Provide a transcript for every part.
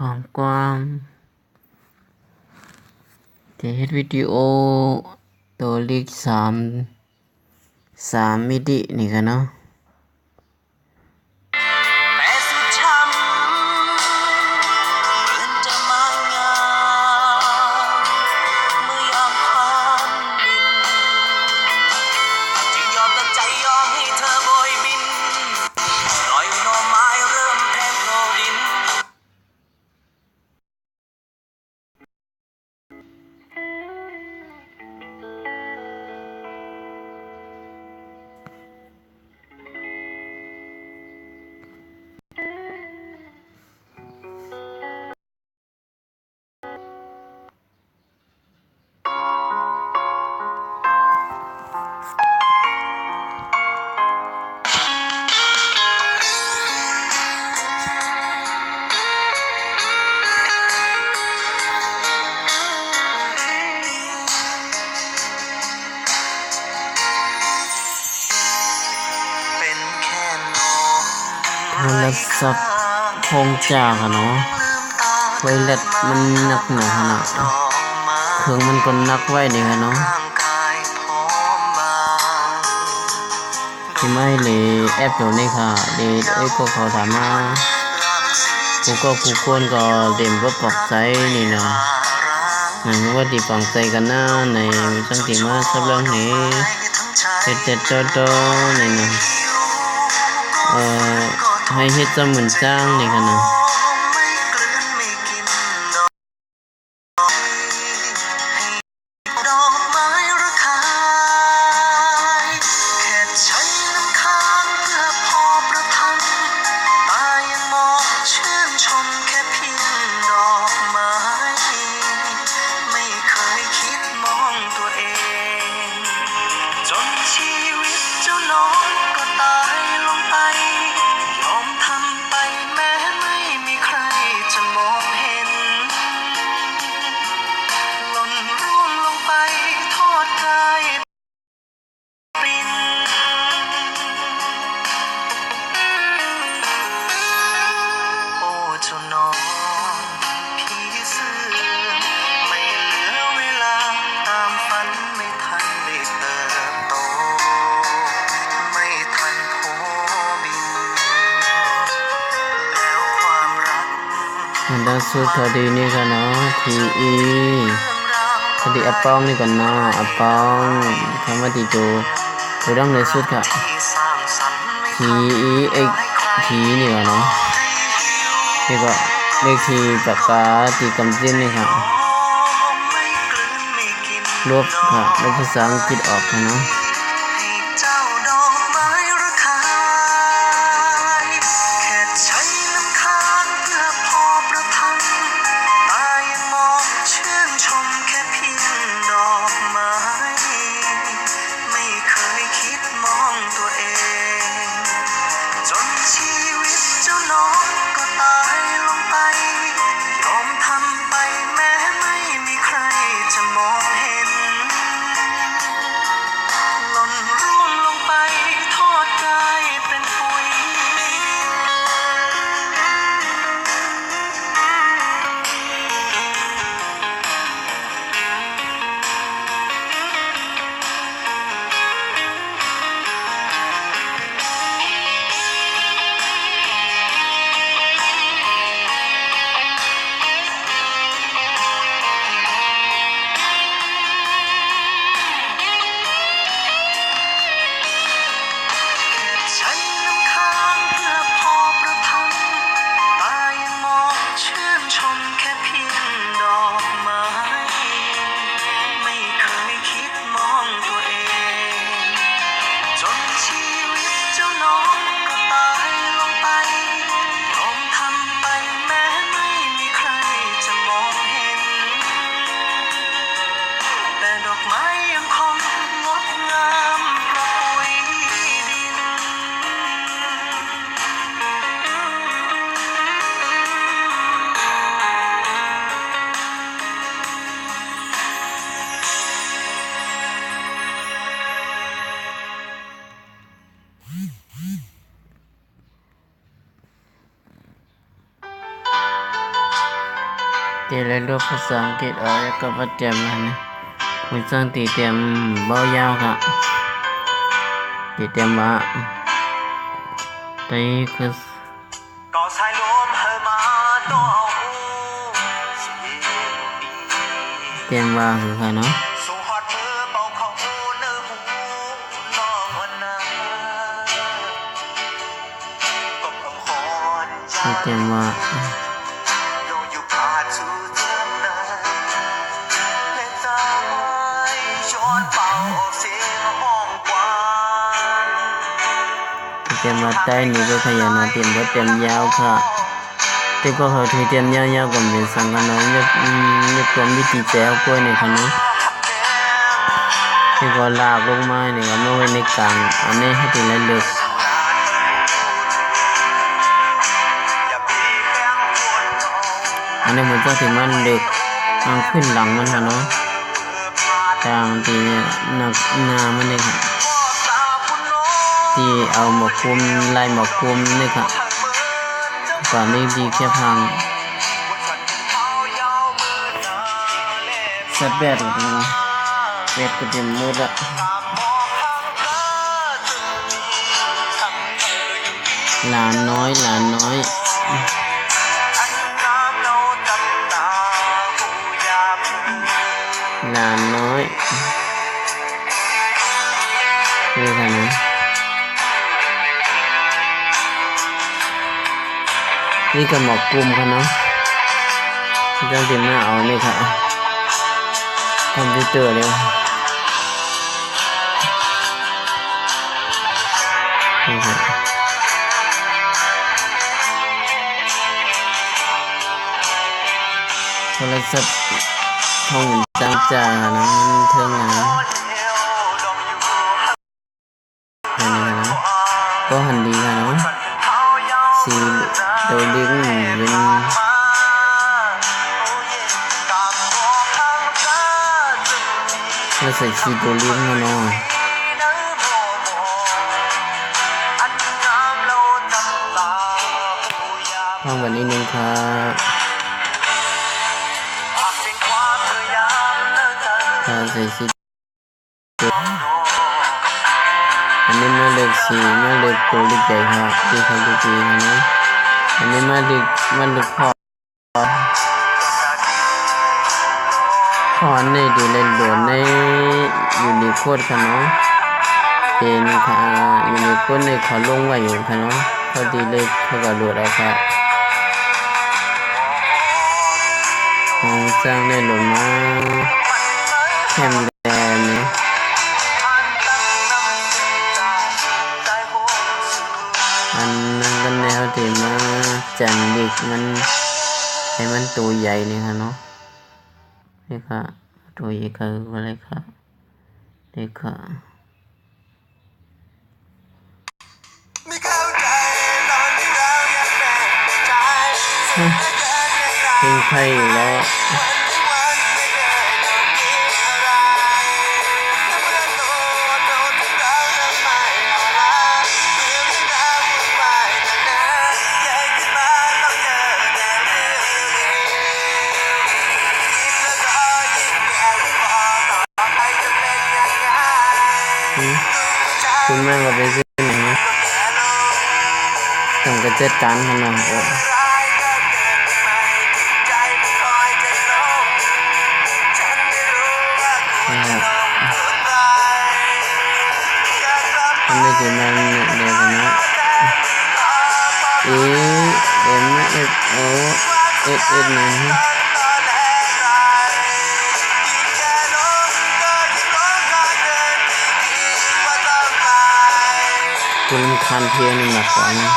ท้องกว้างจะเฮ็ดวิดีโอตัวเลข3มิตินี่กันเนาะโทรศัพท์คงจากอะเนาะไวเลสมันหนักหนาขนาดเครื่องมันก็หนักไว้นี่ค่ะเนาะที่ไม่เลยแอปตัวนี้ค่ะเดี๋ยวก็เขาถามมากูควรก็เต็มก็ปลอกใจนี่เนาะว่าดีปลอกใจกันนะในตั้งแต่มาสับเรื่องนี้เด็ดๆนี่เนาะให้เฮ็ดจำเหมือนจ้างนี่กันนะมันได้สุดคดีนี่กันเนาะทีอีคดีอัปปองนี่กันเนาะอัปปองคำว่าตีโจตัวดังเลยสุดค่ะทีอีเอ็กทีนี่กันเนาะนี่ก็เลขทีปากกาตีกำจิ้นนี่ค่ะลบค่ะลบภาษาอังกฤษออกค่ะเนาะ ตีเรียนรู้ภาษาอังกฤษแล้วก็มาเตรียมมันนะมันสร้างตีเตรียมเบายาวค่ะตีเตรียมว่าđâyคือเตรียมว่าคือค่ะเนาะเตรียมว่าเตรียมว่าใต้นี้ก็ขยันนะเตรียมว่าเตรียมยาวค่ะแต่ก็เขาถือเตรียมยาวๆกับเป็นสังกันเนาะเนี่ยความวิธีแจ้วกล้วยเนี่ยค่ะเนาะที่ก็ลากลงมาเนี่ยก็มาไว้ในกลางอันนี้ให้ถึงแล้วเลิกอันนี้มันต้องถึงมันเลิกมันขึ้นหลังมันค่ะเนาะกลางทีเนี่ยหนักหน้ามันเนี่ยค่ะที่เอาหมวกคุมลายหมวกคุมนี่ค่ะก่อนนี้ดีแค่พังสัตว์แบดเลยนะแบดก็เต็มหมดละหลานน้อยหลานน้อยหลานน้อยนี่ค่ะนะนี่ก็หมอกกลุ่มค่ะเนาะที่ต้องเตรียมหน้าเอานี่ค่ะคอมพิวเตอร์เลยนี่ค่ะโทรศัพท์ห้องจังจ่ายค่ะนะมันเทิงนะนี่ค่ะนะก็หันดีค่ะเนาะสีโดยลิงเป็นเราใส่สีโดลิงมาเนาะห้องแบบนี้นึงค่ะใส่สีอันนี้มาเล็กสีมาเล็กตัวเล็กใหญ่ค่ะที่เขาดูดีนะเนาะอันนี้มาเล็กพอในดีเล่นโดนในยูนิโคดค่ะเนาะเป็นค่ะยูนิโคดในเขาลงไว้อยู่ค่ะเนาะเขาดีเลยเขาก็โหลดเอาค่ะของจ้างได้โหลดมาแคมแลนเนี่ยอันนั้นก็แนวที่มาจันดิกมันให้มันตัวใหญ่นี่ค่ะเนาะนี่ค่ะตัวใหญ่คืออะไรค่ะนี่ค่ะเพลงไทยอยู่แล้วคุณแม่ก็ไปซื้อไหนต้องกระจัดการขนาดโอ้ทำได้กี่มันเดี๋ยวกันนะเอ็มเอฟโอเอสนะฮะคุณคันเทียนหนักกว่านะ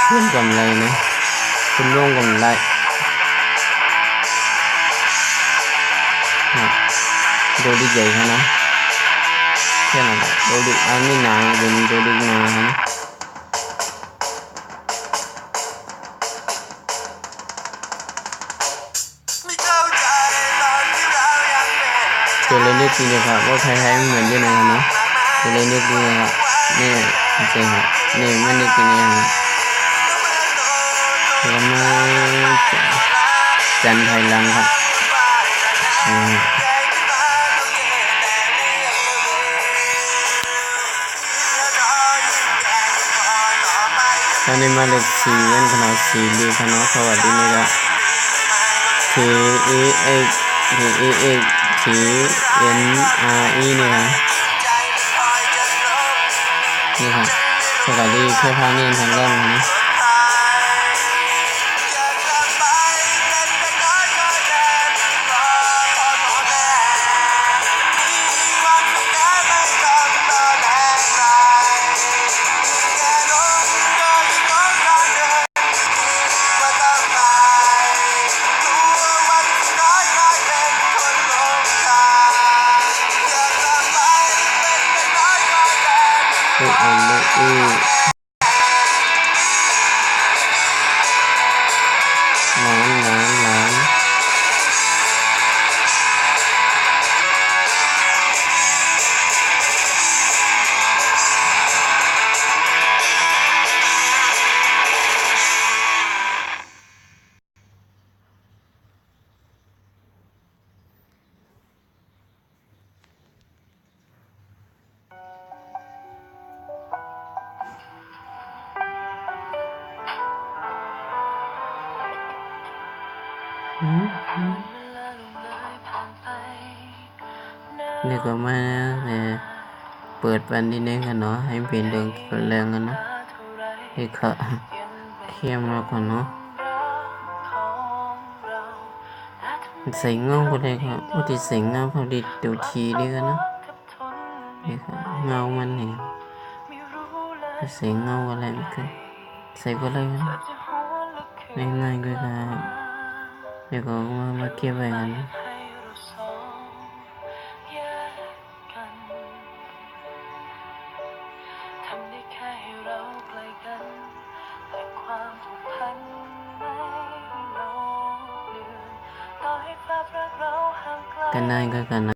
คุณกำไรนะคุณร่วงกำไรโดดิใหญ่ค่ะนะแค่นั้นโดดิอันนี้หนาเป็นโดดิหนาฮะตัวเล็กๆจริงๆครับว่าคล้ายๆเหมือนยังไงนะตัวเล็กๆจริงๆครับนี่จริงๆครับนี่มันเล็กจริงๆครับ แล้วมาจันทร์ถอยหลังครับตอนนี้มาเลข4เว้นขนาด4ลีขนาดสวัสดีนะครับ T E X T E X T N R E นี่ครับนี่ครับสวัสดีเพื่อพานี่ทางเริ่มนะลูกอันลูกอีหลานนี่ก็มาเปิดวันที่นี้กันเนาะให้เป็นเรื่องแรงกันเนาะให้เขาเข้มแล้วกันเนาะใส่เงาก็ได้ครับพอดีใส่เงาพอดีดูทีดีกันเนาะนี่ครับเงามันเนี่ยใส่เงาอะไรมันคือใส่ก็ได้กันง่ายๆก็ได้เดี๋ยวก็มาเก็บไว้กันนะกันได้ก็กันนะ